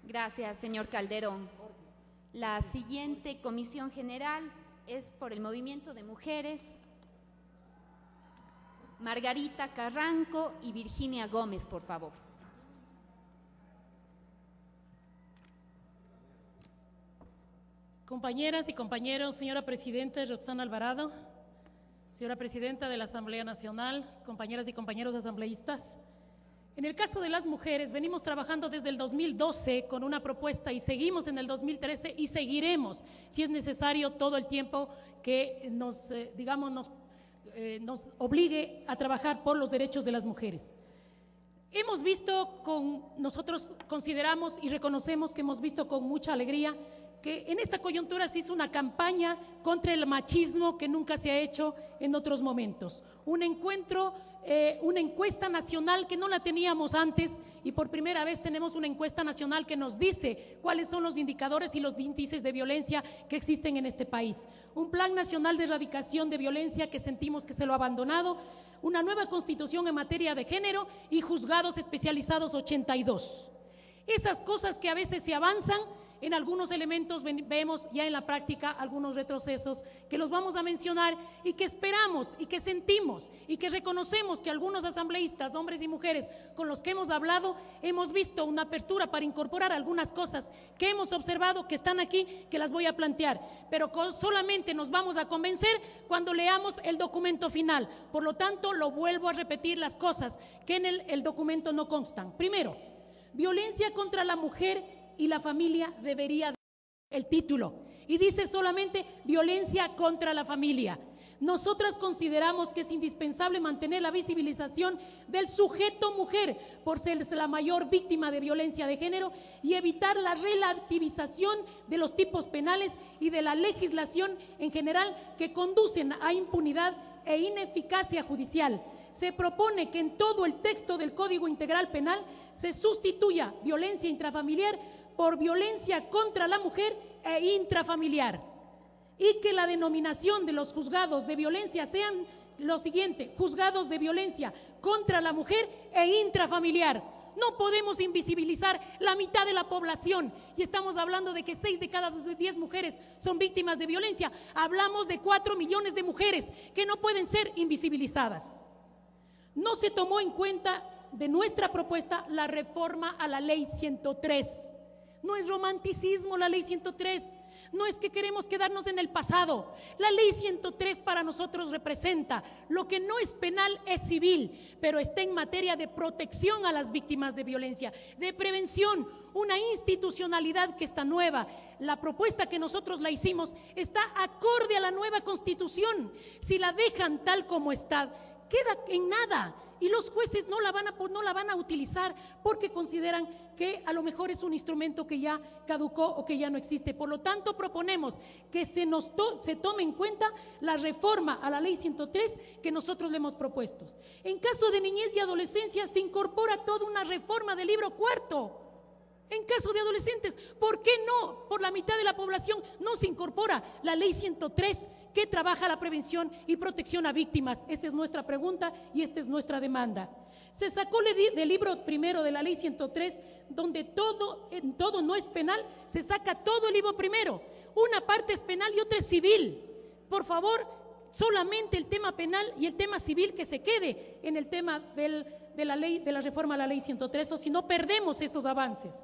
Gracias, señor Calderón. La siguiente comisión general es por el Movimiento de Mujeres. Margarita Carranco y Virginia Gómez, por favor. Compañeras y compañeros, señora Presidenta Roxana Alvarado, señora Presidenta de la Asamblea Nacional, compañeras y compañeros asambleístas. En el caso de las mujeres, venimos trabajando desde el 2012 con una propuesta y seguimos en el 2013 y seguiremos, si es necesario, todo el tiempo que nos obligue a trabajar por los derechos de las mujeres. Nosotros consideramos y reconocemos que hemos visto con mucha alegría que en esta coyuntura se hizo una campaña contra el machismo que nunca se ha hecho en otros momentos. Una encuesta nacional que no la teníamos antes y por primera vez tenemos una encuesta nacional que nos dice cuáles son los indicadores y los índices de violencia que existen en este país. Un plan nacional de erradicación de violencia que sentimos que se lo ha abandonado, una nueva constitución en materia de género y juzgados especializados 82. Esas cosas que a veces se avanzan, en algunos elementos vemos ya en la práctica algunos retrocesos que los vamos a mencionar y que esperamos y que sentimos y que reconocemos que algunos asambleístas, hombres y mujeres con los que hemos hablado, hemos visto una apertura para incorporar algunas cosas que hemos observado que están aquí, que las voy a plantear, pero solamente nos vamos a convencer cuando leamos el documento final. Por lo tanto, lo vuelvo a repetir las cosas que en el documento no constan. Primero, violencia contra la mujer y la familia debería el título y dice solamente violencia contra la familia. Nosotras consideramos que es indispensable mantener la visibilización del sujeto mujer por ser la mayor víctima de violencia de género y evitar la relativización de los tipos penales y de la legislación en general que conducen a impunidad e ineficacia judicial. Se propone que en todo el texto del Código Integral Penal se sustituya violencia intrafamiliar por violencia contra la mujer e intrafamiliar y que la denominación de los juzgados de violencia sean lo siguiente: juzgados de violencia contra la mujer e intrafamiliar. No podemos invisibilizar la mitad de la población y estamos hablando de que 6 de cada 10 mujeres son víctimas de violencia. Hablamos de 4 millones de mujeres que no pueden ser invisibilizadas. No se tomó en cuenta de nuestra propuesta la reforma a la Ley 103. No es romanticismo la Ley 103, no es que queremos quedarnos en el pasado. La Ley 103 para nosotros representa lo que no es penal, es civil, pero está en materia de protección a las víctimas de violencia, de prevención, una institucionalidad que está nueva. La propuesta que nosotros la hicimos está acorde a la nueva Constitución. Si la dejan tal como está, queda en nada y los jueces no la van a utilizar porque consideran que a lo mejor es un instrumento que ya caducó o que ya no existe. Por lo tanto, proponemos que se tome en cuenta la reforma a la Ley 103 que nosotros le hemos propuesto. En caso de niñez y adolescencia se incorpora toda una reforma del libro cuarto. En caso de adolescentes, ¿por qué no? Por la mitad de la población no se incorpora la Ley 103 que trabaja la prevención y protección a víctimas. Esa es nuestra pregunta y esta es nuestra demanda. Se sacó del libro primero de la Ley 103, donde en todo no es penal, se saca todo el libro primero. Una parte es penal y otra es civil. Por favor, solamente el tema penal y el tema civil que se quede en el tema de la reforma a la Ley 103, o si no perdemos esos avances.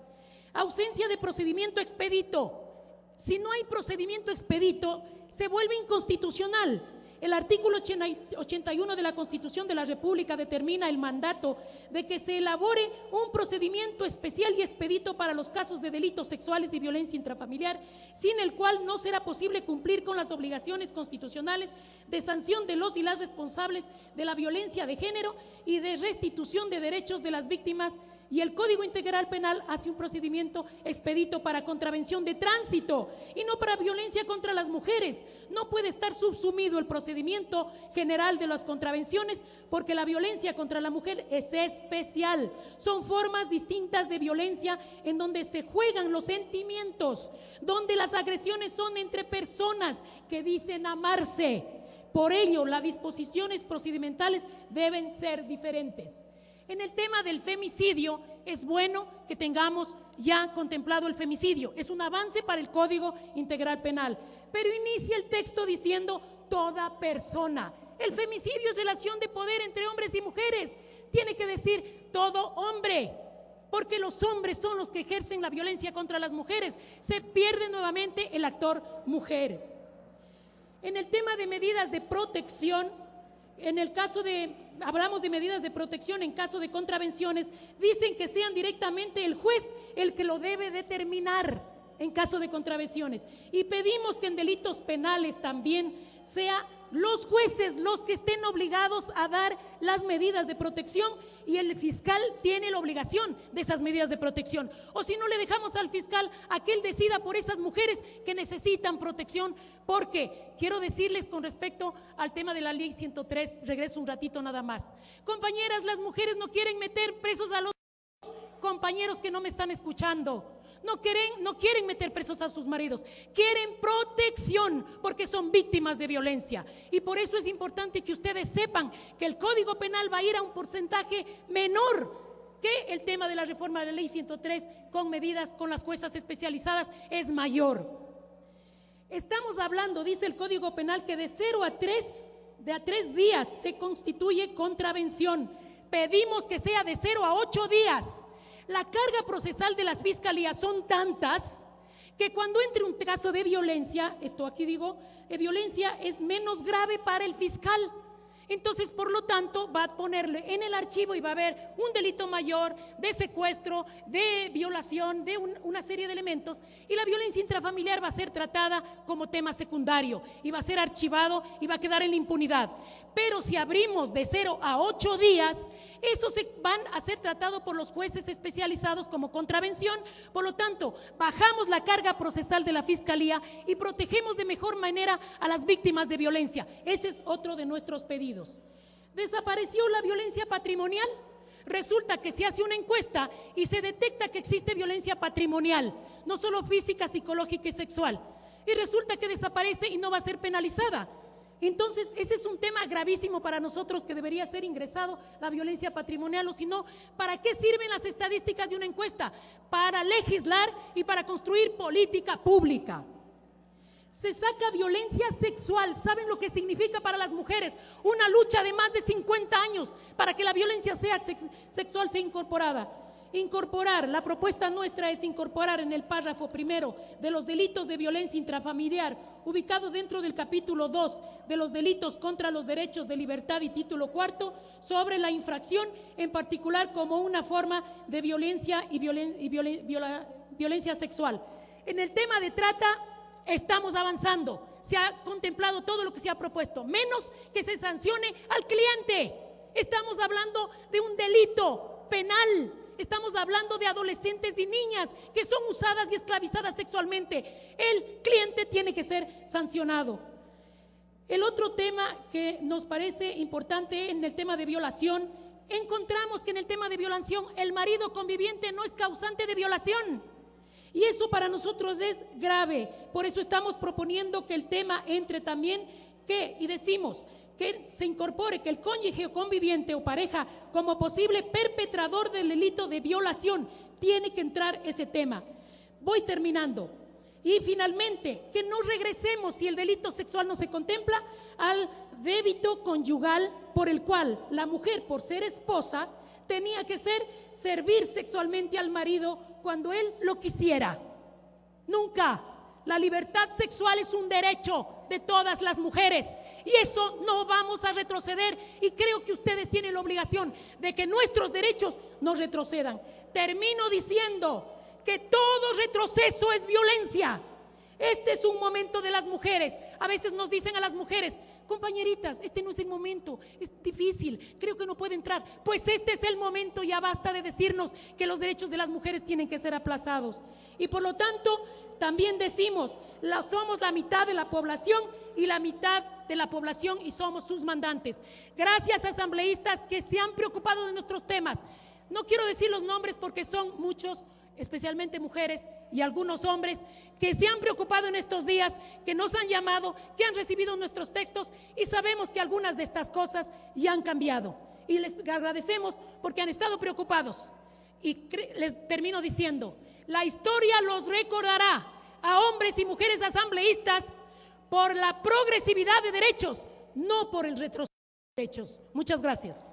Ausencia de procedimiento expedito. Si no hay procedimiento expedito, se vuelve inconstitucional. El artículo 81 de la Constitución de la República determina el mandato de que se elabore un procedimiento especial y expedito para los casos de delitos sexuales y violencia intrafamiliar, sin el cual no será posible cumplir con las obligaciones constitucionales de sanción de los y las responsables de la violencia de género y de restitución de derechos de las víctimas. Y el Código Integral Penal hace un procedimiento expedito para contravención de tránsito y no para violencia contra las mujeres. No puede estar subsumido el procedimiento general de las contravenciones porque la violencia contra la mujer es especial. Son formas distintas de violencia en donde se juegan los sentimientos, donde las agresiones son entre personas que dicen amarse. Por ello, las disposiciones procedimentales deben ser diferentes. En el tema del femicidio, es bueno que tengamos ya contemplado el femicidio. Es un avance para el Código Integral Penal. Pero inicia el texto diciendo toda persona. El femicidio es relación de poder entre hombres y mujeres. Tiene que decir todo hombre, porque los hombres son los que ejercen la violencia contra las mujeres. Se pierde nuevamente el actor mujer. En el tema de medidas de protección, hablamos de medidas de protección en caso de contravenciones, dicen que sean directamente el juez el que lo debe determinar en caso de contravenciones. Y pedimos que en delitos penales también sea los jueces los que estén obligados a dar las medidas de protección, y el fiscal tiene la obligación de esas medidas de protección. O si no, le dejamos al fiscal a que él decida por esas mujeres que necesitan protección. Porque quiero decirles con respecto al tema de la ley 103, regreso un ratito nada más. Compañeras, las mujeres no quieren meter presos a los compañeros que no me están escuchando. No quieren meter presos a sus maridos, quieren protección porque son víctimas de violencia. Y por eso es importante que ustedes sepan que el Código Penal va a ir a un porcentaje menor que el tema de la reforma de la ley 103 con medidas con las juezas especializadas es mayor. Estamos hablando, dice el Código Penal, que de 0 a 3 días se constituye contravención. Pedimos que sea de 0 a 8 días. La carga procesal de las fiscalías son tantas que cuando entre un caso de violencia, violencia es menos grave para el fiscal. Entonces, por lo tanto, va a ponerle en el archivo y va a haber un delito mayor de secuestro, de violación, de una serie de elementos, y la violencia intrafamiliar va a ser tratada como tema secundario y va a ser archivado y va a quedar en la impunidad. Pero si abrimos de 0 a 8 días, esos van a ser tratados por los jueces especializados como contravención. Por lo tanto, bajamos la carga procesal de la Fiscalía y protegemos de mejor manera a las víctimas de violencia. Ese es otro de nuestros pedidos. ¿Desapareció la violencia patrimonial? Resulta que se hace una encuesta y se detecta que existe violencia patrimonial, no solo física, psicológica y sexual. Y resulta que desaparece y no va a ser penalizada. Entonces, ese es un tema gravísimo para nosotros, que debería ser ingresado la violencia patrimonial. O si no, ¿para qué sirven las estadísticas de una encuesta? Para legislar y para construir política pública. Se saca violencia sexual. ¿Saben lo que significa para las mujeres? Una lucha de más de 50 años para que la violencia sexual sea incorporada. La propuesta nuestra es incorporar en el párrafo primero de los delitos de violencia intrafamiliar, ubicado dentro del capítulo 2 de los delitos contra los derechos de libertad y título cuarto, sobre la infracción en particular como una forma de violencia y violencia sexual. En el tema de trata estamos avanzando, se ha contemplado todo lo que se ha propuesto, menos que se sancione al cliente. Estamos hablando de un delito penal. Estamos hablando de adolescentes y niñas que son usadas y esclavizadas sexualmente. El cliente tiene que ser sancionado. El otro tema que nos parece importante en el tema de violación, encontramos que en el tema de violación el marido conviviente no es causante de violación. Y eso para nosotros es grave. Por eso estamos proponiendo que el tema entre también y decimos que se incorpore que el cónyuge o conviviente o pareja como posible perpetrador del delito de violación, tiene que entrar ese tema. Voy terminando. Y finalmente, que no regresemos, si el delito sexual no se contempla, al débito conyugal por el cual la mujer, por ser esposa, tenía que servir sexualmente al marido cuando él lo quisiera. Nunca. La libertad sexual es un derecho de todas las mujeres y eso no vamos a retroceder, y creo que ustedes tienen la obligación de que nuestros derechos no retrocedan. Termino diciendo que todo retroceso es violencia. Este es un momento de las mujeres. A veces nos dicen a las mujeres: compañeritas, este no es el momento, es difícil, creo que no puede entrar. Pues este es el momento, ya basta de decirnos que los derechos de las mujeres tienen que ser aplazados. Y por lo tanto, también decimos, somos la mitad de la población y la mitad de la población y somos sus mandantes. Gracias a asambleístas que se han preocupado de nuestros temas. No quiero decir los nombres porque son muchos, especialmente mujeres y algunos hombres que se han preocupado en estos días, que nos han llamado, que han recibido nuestros textos, y sabemos que algunas de estas cosas ya han cambiado. y les agradecemos porque han estado preocupados. Y les termino diciendo, la historia los recordará a hombres y mujeres asambleístas por la progresividad de derechos, no por el retroceso de derechos. Muchas gracias.